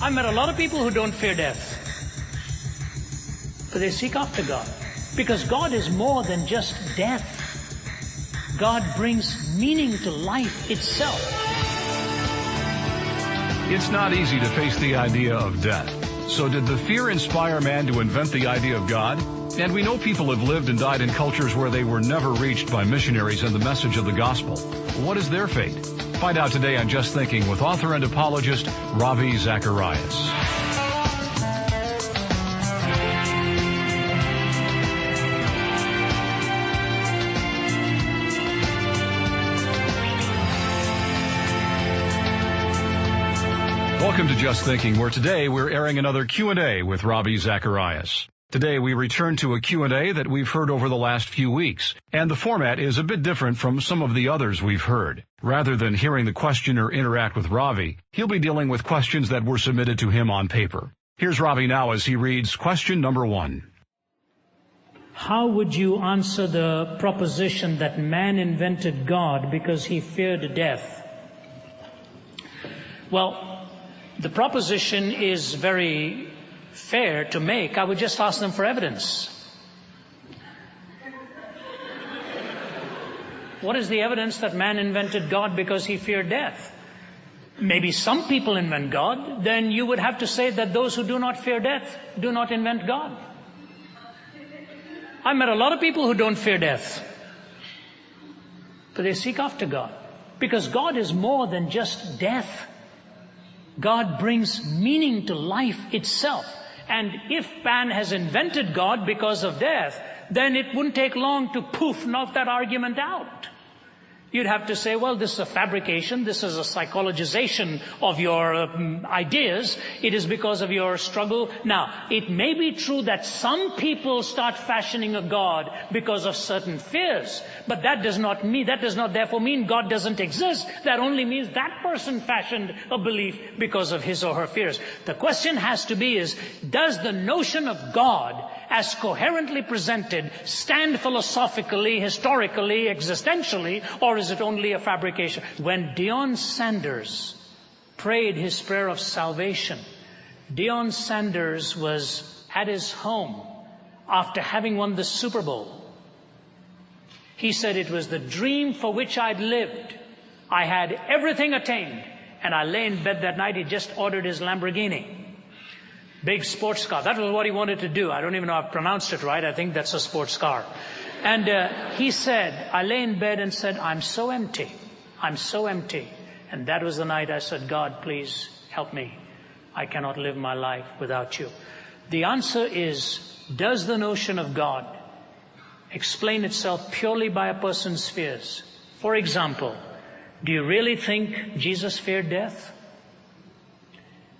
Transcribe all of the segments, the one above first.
I've met a lot of people who don't fear death, but they seek after God. Because God is more than just death. God brings meaning to life itself. It's not easy to face the idea of death. So did the fear inspire man to invent the idea of God? And we know people have lived and died in cultures where they were never reached by missionaries and the message of the gospel. What is their fate? Find out today on Just Thinking with author and apologist Ravi Zacharias. Welcome to Just Thinking, where today we're airing another Q&A with Ravi Zacharias. Today we return to a Q&A that we've heard over the last few weeks, and the format is a bit different from some of the others we've heard. Rather than hearing the questioner interact with Ravi, he'll be dealing with questions that were submitted to him on paper. Here's Ravi now as he reads question number 1. How would you answer the proposition that man invented God because he feared death? Well, the proposition is very fair to make. I would just ask them for evidence. What is the evidence that man invented God because he feared death? Maybe some people invent God. Then you would have to say that those who do not fear death do not invent God. I've met a lot of people who don't fear death, but they seek after God. Because God is more than just death. God brings meaning to life itself. And if man has invented God because of death, then it wouldn't take long to knock that argument out. You'd have to say, well, this is a fabrication, this is a psychologization of your ideas. It is because of your struggle. Now, it may be true that some people start fashioning a God because of certain fears, but that does not therefore mean God doesn't exist. That only means that person fashioned a belief because of his or her fears. The question has to be does the notion of God as coherently presented stand philosophically, historically, existentially, or is it only a fabrication? When Deion Sanders prayed his prayer of salvation, Deion Sanders was at his home after having won the Super Bowl. He said, it was the dream for which I'd lived. I had everything attained. And I lay in bed that night. He just ordered his Lamborghini. Big sports car. That was what he wanted to do. I don't even know if I pronounced it right. I think that's a sports car. And he said, I lay in bed and said, I'm so empty. I'm so empty. And that was the night I said, God, please help me. I cannot live my life without you. The answer is, does the notion of God explain itself purely by a person's fears? For example, do you really think Jesus feared death?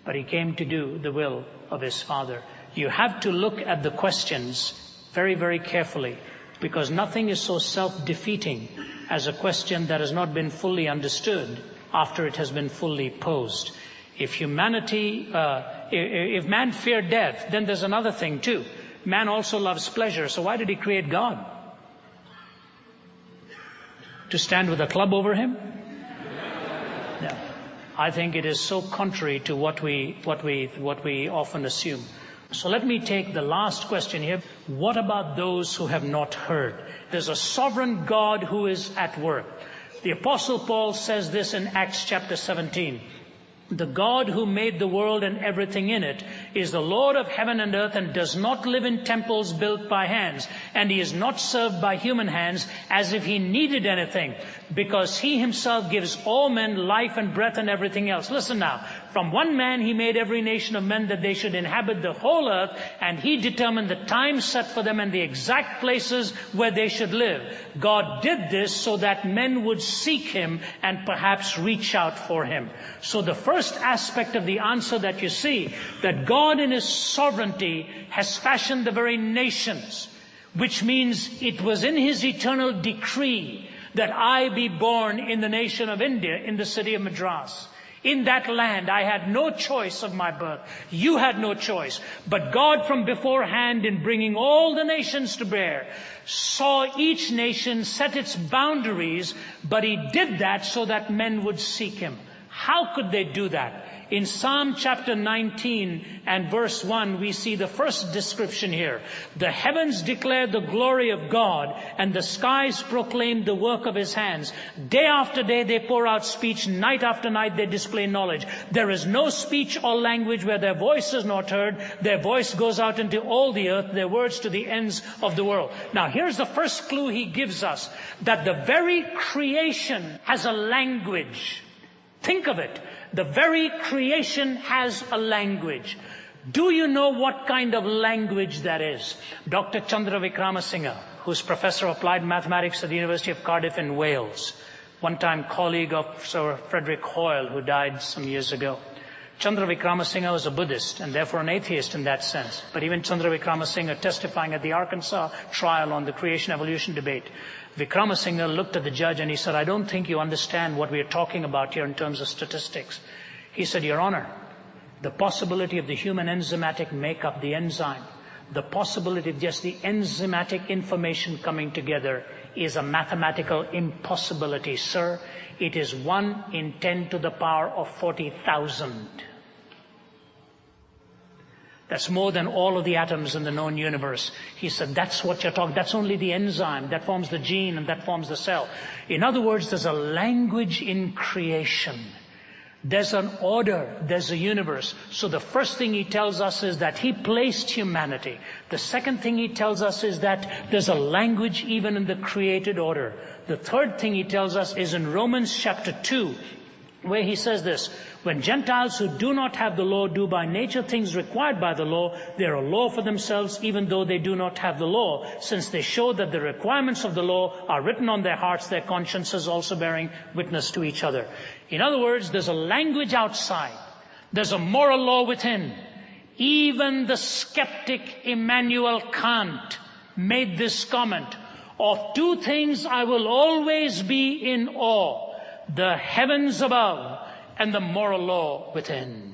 But he came to do the will of his Father. You have to look at the questions very, very carefully, because nothing is so self-defeating as a question that has not been fully understood after it has been fully posed. If man feared death, then there's another thing too. Man also loves pleasure, so why did he create God? To stand with a club over him? No. I think it is so contrary to what we often assume. So let me take the last question here. What about those who have not heard? There's a sovereign God who is at work. The Apostle Paul says this in Acts chapter 17. The God who made the world and everything in it is the Lord of heaven and earth and does not live in temples built by hands. And he is not served by human hands as if he needed anything, because he himself gives all men life and breath and everything else. Listen now. From one man he made every nation of men that they should inhabit the whole earth, and he determined the time set for them and the exact places where they should live. God did this so that men would seek him and perhaps reach out for him. So the first aspect of the answer that you see, that God in his sovereignty has fashioned the very nations, which means it was in his eternal decree that I be born in the nation of India, in the city of Madras. In that land, I had no choice of my birth. You had no choice. But God from beforehand, in bringing all the nations to bear, saw each nation set its boundaries, but he did that so that men would seek him. How could they do that? In Psalm chapter 19 and verse 1, we see the first description here. The heavens declare the glory of God, and the skies proclaim the work of His hands. Day after day they pour out speech, night after night they display knowledge. There is no speech or language where their voice is not heard. Their voice goes out into all the earth, their words to the ends of the world. Now here's the first clue He gives us, that the very creation has a language. Think of it. The very creation has a language. Do you know what kind of language that is? Dr. Chandra Vikramasinghe, who's Professor of Applied Mathematics at the University of Cardiff in Wales, one-time colleague of Sir Frederick Hoyle, who died some years ago. Chandra Vikramasinghe was a Buddhist and therefore an atheist in that sense. But even Chandra Vikramasinghe, testifying at the Arkansas trial on the creation-evolution debate, Vikramasinghe looked at the judge and he said, I don't think you understand what we are talking about here in terms of statistics. He said, Your Honor, the possibility of the human enzymatic makeup, the enzyme, the possibility of just the enzymatic information coming together is a mathematical impossibility, sir. It is 1 in 10 to the power of 40,000. That's more than all of the atoms in the known universe. He said, that's what you're talking. That's only the enzyme that forms the gene and that forms the cell. In other words, there's a language in creation. There's an order. There's a universe. So the first thing He tells us is that He placed humanity. The second thing He tells us is that there's a language even in the created order. The third thing He tells us is in Romans chapter 2, where He says this, when Gentiles who do not have the law do by nature things required by the law, they are a law for themselves, even though they do not have the law, since they show that the requirements of the law are written on their hearts, their consciences also bearing witness to each other. In other words, there's a language outside. There's a moral law within. Even the skeptic Immanuel Kant made this comment, of two things I will always be in awe, the heavens above and the moral law within.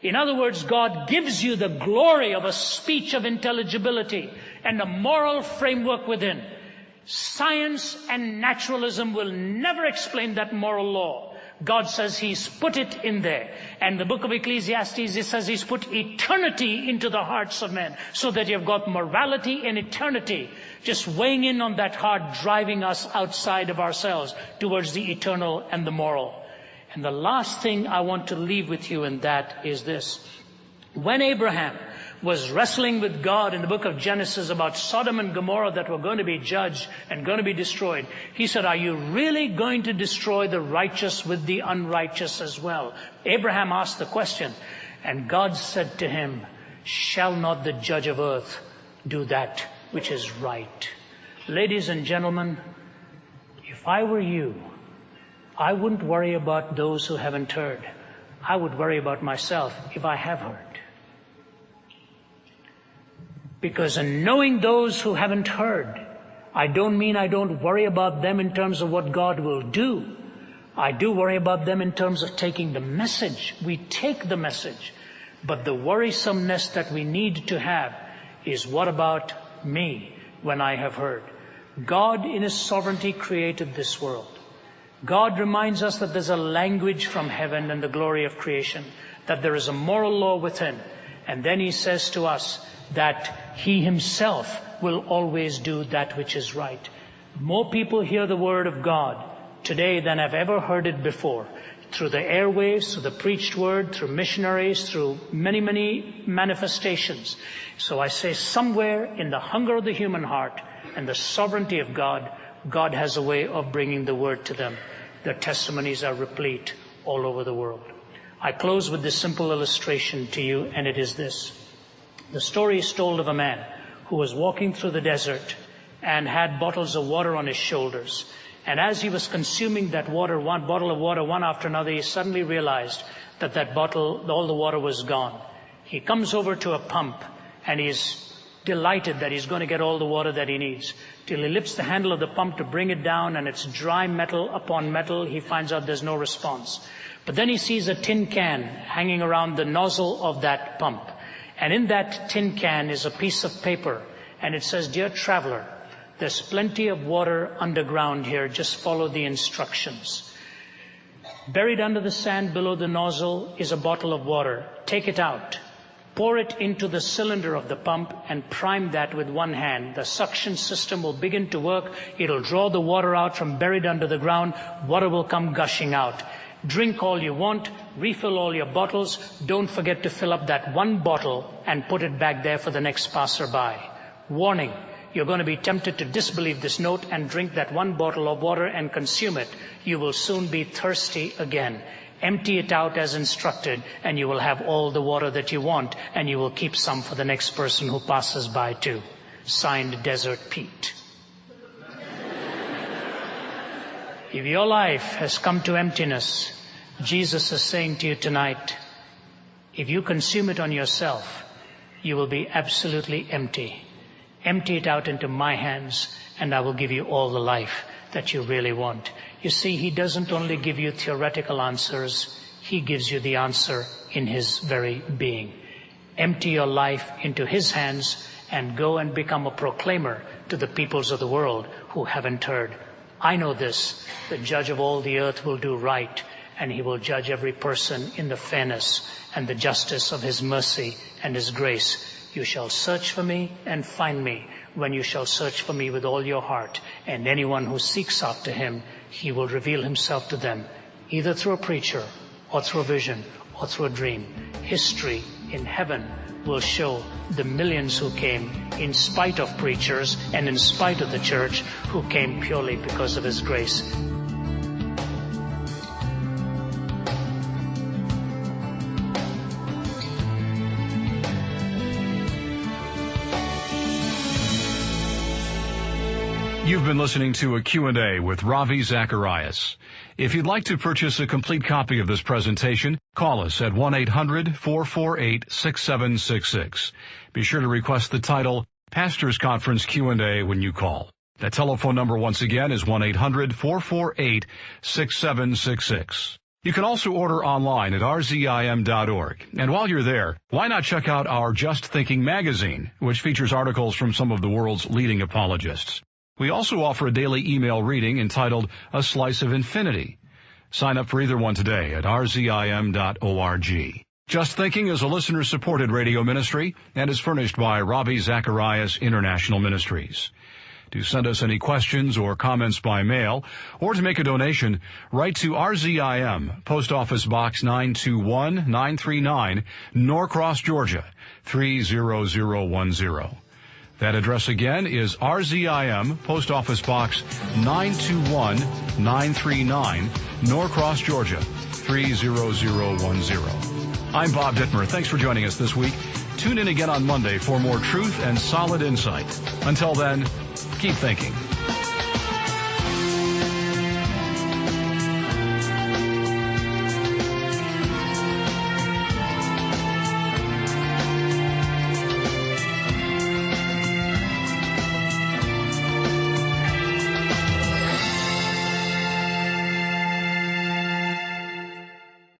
In other words, God gives you the glory of a speech of intelligibility and a moral framework within. Science and naturalism will never explain that moral law. God says He's put it in there. And the book of Ecclesiastes, it says He's put eternity into the hearts of men, so that you've got morality and eternity just weighing in on that heart, driving us outside of ourselves towards the eternal and the moral. And the last thing I want to leave with you in that is this. When Abraham was wrestling with God in the book of Genesis about Sodom and Gomorrah that were going to be judged and going to be destroyed, he said, are you really going to destroy the righteous with the unrighteous as well? Abraham asked the question, and God said to him, shall not the judge of earth do that which is right? Ladies and gentlemen, if I were you, I wouldn't worry about those who haven't heard. I would worry about myself if I have heard. Because in knowing those who haven't heard, I don't mean I don't worry about them in terms of what God will do. I do worry about them in terms of taking the message. We take the message. But the worrisomeness that we need to have is, what about me when I have heard? God in His sovereignty created this world. God reminds us that there's a language from heaven and the glory of creation, that there is a moral law within. And then He says to us that He Himself will always do that which is right. More people hear the word of God today than have ever heard it before. Through the airwaves, through the preached word, through missionaries, through many, many manifestations. So I say, somewhere in the hunger of the human heart and the sovereignty of God, God has a way of bringing the word to them. Their testimonies are replete all over the world. I close with this simple illustration to you, and it is this. The story is told of a man who was walking through the desert and had bottles of water on his shoulders. And as he was consuming that water, one bottle of water, one after another, he suddenly realized that bottle, all the water was gone. He comes over to a pump and he's delighted that he's going to get all the water that he needs. Till he lifts the handle of the pump to bring it down, and it's dry metal upon metal. He finds out there's no response. But then he sees a tin can hanging around the nozzle of that pump. And in that tin can is a piece of paper. And it says, dear traveler, there's plenty of water underground here. Just follow the instructions. Buried under the sand below the nozzle is a bottle of water. Take it out. Pour it into the cylinder of the pump and prime that with one hand. The suction system will begin to work. It'll draw the water out from buried under the ground. Water will come gushing out. Drink all you want. Refill all your bottles. Don't forget to fill up that one bottle and put it back there for the next passerby. Warning. You're going to be tempted to disbelieve this note and drink that one bottle of water and consume it. You will soon be thirsty again. Empty it out as instructed, and you will have all the water that you want, and you will keep some for the next person who passes by too. Signed, Desert Pete. If your life has come to emptiness, Jesus is saying to you tonight, if you consume it on yourself, you will be absolutely empty. Empty it out into my hands, and I will give you all the life that you really want. You see, He doesn't only give you theoretical answers, He gives you the answer in His very being. Empty your life into His hands and go and become a proclaimer to the peoples of the world who haven't heard. I know this, the judge of all the earth will do right, and He will judge every person in the fairness and the justice of His mercy and His grace. You shall search for me and find me when you shall search for me with all your heart. And anyone who seeks after Him, He will reveal Himself to them, either through a preacher or through a vision or through a dream. History in heaven will show the millions who came in spite of preachers and in spite of the church, who came purely because of His grace. You've been listening to a Q&A with Ravi Zacharias. If you'd like to purchase a complete copy of this presentation, call us at 1-800-448-6766. Be sure to request the title, Pastor's Conference Q&A, when you call. That telephone number once again is 1-800-448-6766. You can also order online at rzim.org. And while you're there, why not check out our Just Thinking magazine, which features articles from some of the world's leading apologists. We also offer a daily email reading entitled A Slice of Infinity. Sign up for either one today at rzim.org. Just Thinking is a listener-supported radio ministry and is furnished by Ravi Zacharias International Ministries. To send us any questions or comments by mail, or to make a donation, write to RZIM, Post Office Box 921-939, Norcross, Georgia, 30010. That address again is RZIM, Post Office Box 921-939, Norcross, Georgia, 30010. I'm Bob Dittmer. Thanks for joining us this week. Tune in again on Monday for more truth and solid insight. Until then, keep thinking.